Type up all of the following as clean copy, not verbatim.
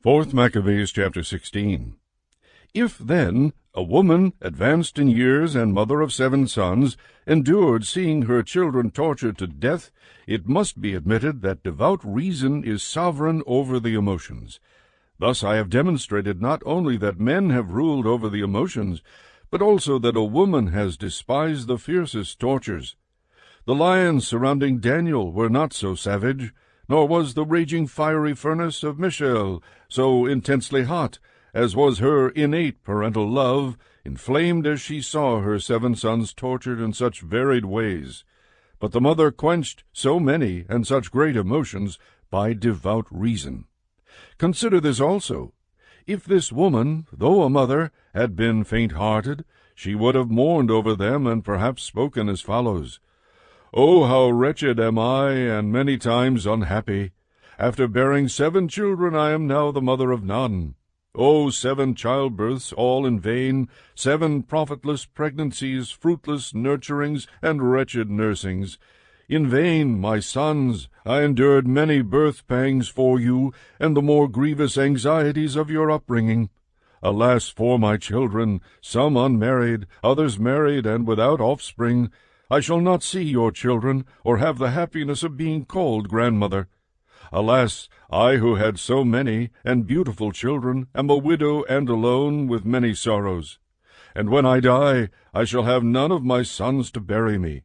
4 Maccabees chapter 16. If then a woman, advanced in years and mother of 7 sons, endured seeing her children tortured to death, it must be admitted that devout reason is sovereign over the emotions. Thus I have demonstrated not only that men have ruled over the emotions, but also that a woman has despised the fiercest tortures. The lions surrounding Daniel were not so savage, nor was the raging fiery furnace of Mishael so intensely hot, as was her innate parental love, inflamed as she saw her 7 sons tortured in such varied ways. But the mother quenched so many and such great emotions by devout reason. Consider this also. If this woman, though a mother, had been faint-hearted, she would have mourned over them and perhaps spoken as follows: "Oh, how wretched am I, and many times unhappy! After bearing 7 children, I am now the mother of none. Oh, 7 childbirths, all in vain, 7 profitless pregnancies, fruitless nurturings, and wretched nursings. In vain, my sons, I endured many birth pangs for you, and the more grievous anxieties of your upbringing. Alas for my children, some unmarried, others married and without offspring. I shall not see your children, or have the happiness of being called grandmother. Alas, I who had so many and beautiful children am a widow and alone with many sorrows. And when I die, I shall have none of my sons to bury me."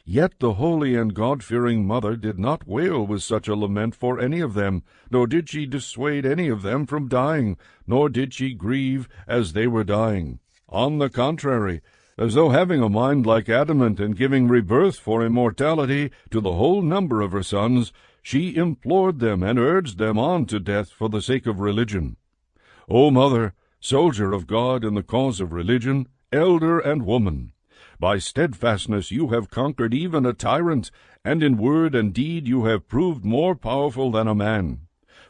Yet the holy and God-fearing mother did not wail with such a lament for any of them, nor did she dissuade any of them from dying, nor did she grieve as they were dying. On the contrary, as though having a mind like adamant and giving rebirth for immortality to the whole number of her sons, she implored them and urged them on to death for the sake of religion. O mother, soldier of God in the cause of religion, elder and woman, by steadfastness you have conquered even a tyrant, and in word and deed you have proved more powerful than a man.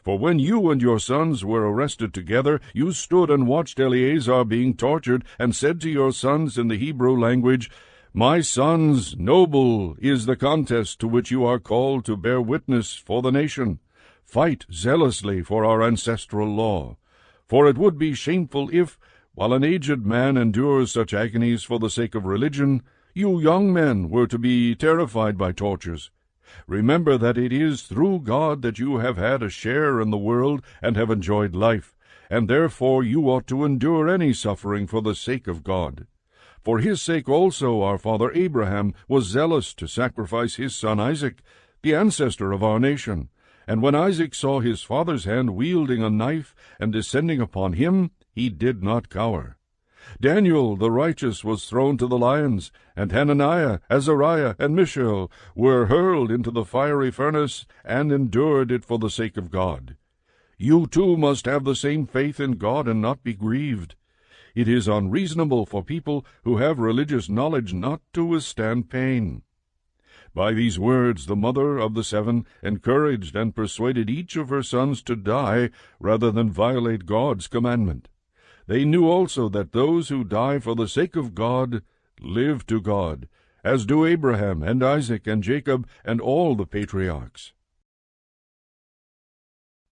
For when you and your sons were arrested together, you stood and watched Eleazar being tortured, and said to your sons in the Hebrew language, "My sons, noble is the contest to which you are called to bear witness for the nation. Fight zealously for our ancestral law. For it would be shameful if, while an aged man endures such agonies for the sake of religion, you young men were to be terrified by tortures. Remember that it is through God that you have had a share in the world and have enjoyed life, and therefore you ought to endure any suffering for the sake of God. For his sake also our father Abraham was zealous to sacrifice his son Isaac, the ancestor of our nation. And when Isaac saw his father's hand wielding a knife and descending upon him, he did not cower. Daniel the righteous was thrown to the lions, and Hananiah, Azariah, and Mishael were hurled into the fiery furnace, and endured it for the sake of God. You too must have the same faith in God and not be grieved. It is unreasonable for people who have religious knowledge not to withstand pain." By these words the mother of the 7 encouraged and persuaded each of her sons to die rather than violate God's commandment. They knew also that those who die for the sake of God live to God, as do Abraham and Isaac and Jacob and all the patriarchs.